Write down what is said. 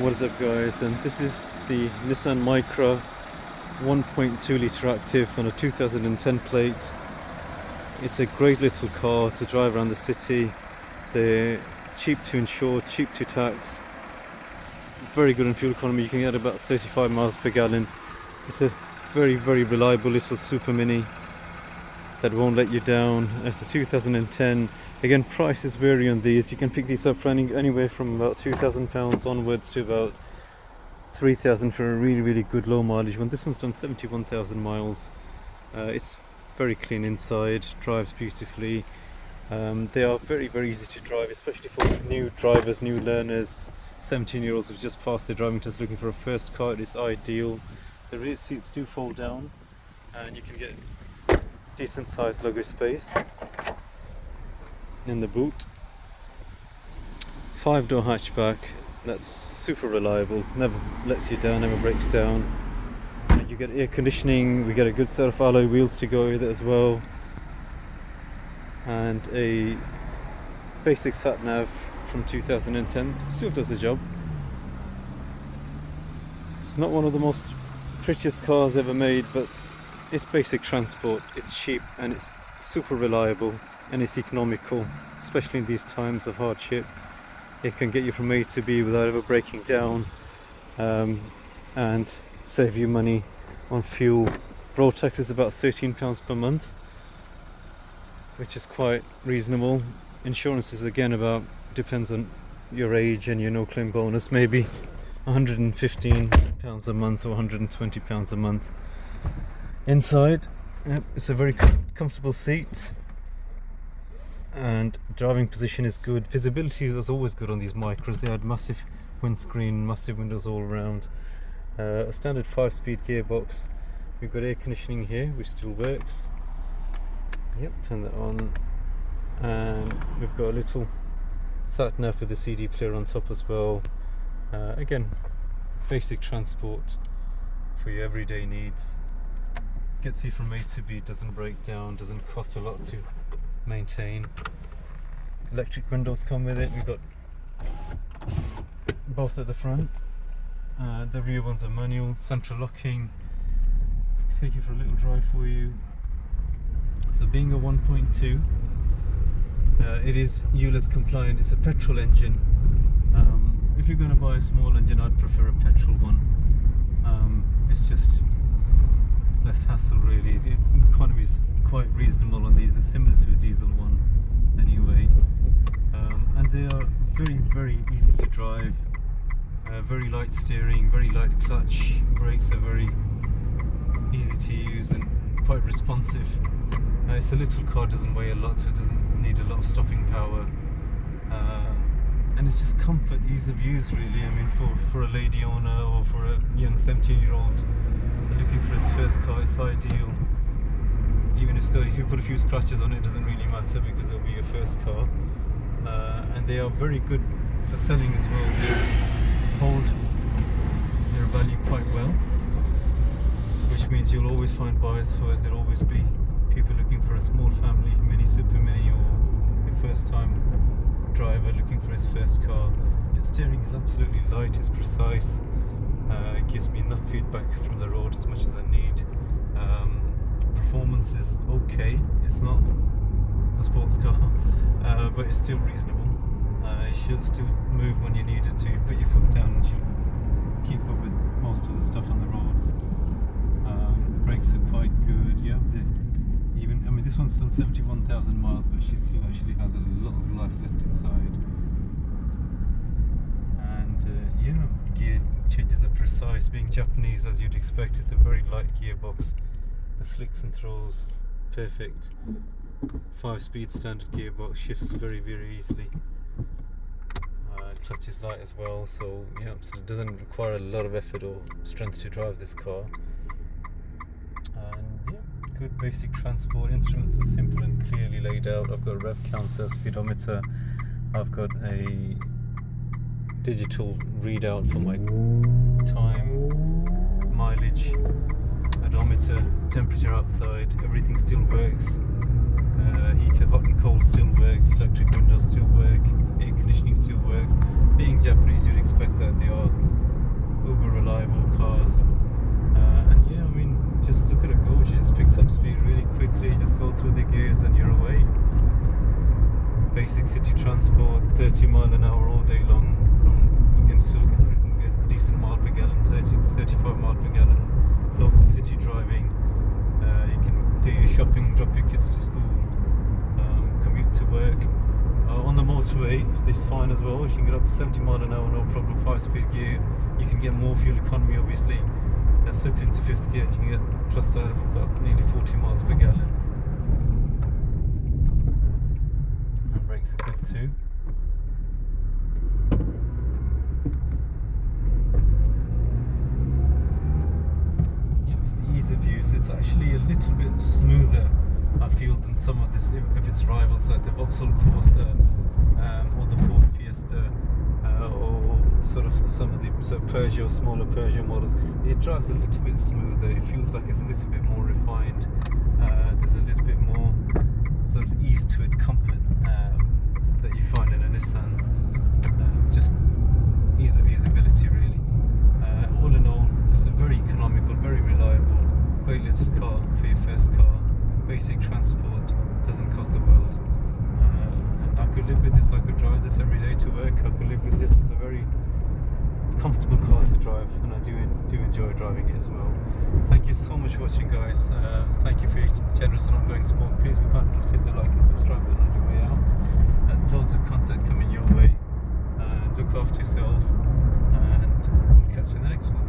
What is up guys, and this is the Nissan Micra 1.2 litre active on a 2010 plate. It's a great little car to drive around the city. They're cheap to insure, cheap to tax, very good in fuel economy. You can get about 35 miles per gallon. It's a very reliable little super mini that won't let you down. It's a 2010. Again, prices vary on these. You can pick these up for anywhere from about £2,000 onwards to about 3,000 for a really good low mileage one. This one's done 71,000 miles. It's very clean inside, drives beautifully. They are very easy to drive, especially for new drivers, new learners, 17-year-olds who've just passed their driving test looking for a first car. It is ideal. The rear seats do fold down and you can get decent sized luggage space in the boot. 5-door hatchback, that's super reliable, never lets you down, never breaks down. You get air conditioning, we get a good set of alloy wheels to go with it as well, and a basic sat nav from 2010, still does the job. It's not one of the most prettiest cars ever made, but it's basic transport, it's cheap and it's super reliable and it's economical, especially in these times of hardship. It can get you from A to B without ever breaking down, and save you money on fuel. Road tax is about £13 per month, which is quite reasonable. Insurance is again about, depends on your age and your no claim bonus, maybe £115 a month or £120 a month. Inside, it's a very comfortable seat and driving position is good. Visibility was always good on these Micras. They had massive windscreen, massive windows all around. A standard 5-speed gearbox. We've got air conditioning here, which still works. Yep, turn that on. And we've got a little sat nav with a CD player on top as well. Again, basic transport for your everyday needs. Gets you from A to B, doesn't break down, doesn't cost a lot to maintain. Electric windows come with it. We've got both at the front. The rear ones are manual, central locking. Let's take you for a little drive for you. So being a 1.2, it is ULEZ compliant. It's a petrol engine. If you're going to buy a small engine, I'd prefer a petrol one. It's just less hassle really. The economy is quite reasonable on these. They're similar to a diesel one anyway, and they are very easy to drive. Very light steering, very light clutch. Brakes are very easy to use and quite responsive. It's a little car, doesn't weigh a lot, so it doesn't need a lot of stopping power, and it's just comfort, ease of use really. I mean, for a lady owner or for a young 17-year-old looking for his first car, it's ideal. Even if you put a few scratches on it, doesn't really matter because it'll be your first car. And they are very good for selling as well. They hold their value quite well, which means you'll always find buyers for it. There'll always be people looking for a small family, mini, super mini, or a first time driver looking for his first car. The steering is absolutely light, it's precise. It gives me enough feedback from the road as much as I need. Performance is okay. It's not a sports car, but it's still reasonable. It should still move when you need it to. You put your foot down and should keep up with most of the stuff on the roads. The brakes are quite good. Yeah, I mean, this one's done 71,000 miles, but she still actually has a lot of life left inside. And yeah, gear changes are precise. Being Japanese, as you'd expect, it's a very light gearbox. The flicks and throws perfect. 5-speed standard gearbox, shifts very easily. Clutch is light as well, so yeah, so it doesn't require a lot of effort or strength to drive this car. And yeah, good basic transport. Instruments are simple and clearly laid out. I've got a rev counter, speedometer. I've got a digital readout for my time, mileage, odometer, temperature outside. Everything still works. Heater, hot and cold still works. Electric windows still work. Air conditioning still works. Being Japanese, you'd expect that. They are uber reliable cars. And yeah, I mean, just look at her go. She just picks up speed really quickly, just go through the gears and you're away. Basic city transport, 30 mile an hour all day long. You can still get a decent mile per gallon, 30 to 35 mile per gallon. Local city driving. You can do your shopping, drop your kids to school, commute to work. On the motorway, it's fine as well. You can get up to 70 mile an hour, no problem. 5-speed gear. You can get more fuel economy, obviously. Slip into 5th gear, you can get plus out of about nearly 40 miles per gallon. And brakes are good too. Yeah, it's the ease of use. It's actually a little bit smoother, I feel, than some of this if its rivals like the Vauxhall Corsa or the Ford Fiesta. Or sort of some of the Peugeot, smaller Peugeot models. It drives a little bit smoother. It feels like it's a little bit more refined. There's a little bit more sort of ease to it, comfort that you find in a Nissan. Just ease of usability, really. All in all, it's a very economical, very reliable, great little car for your first car. Basic transport, doesn't cost the world. I could live with this, I could drive this every day to work. I could live with this. It's a very comfortable car to drive, and I do enjoy driving it as well. Thank you so much for watching, guys. Thank you for your generous and ongoing support. Please, we can't hit the like and subscribe button on your way out. Loads of content coming your way. Look after yourselves, and we'll catch you in the next one.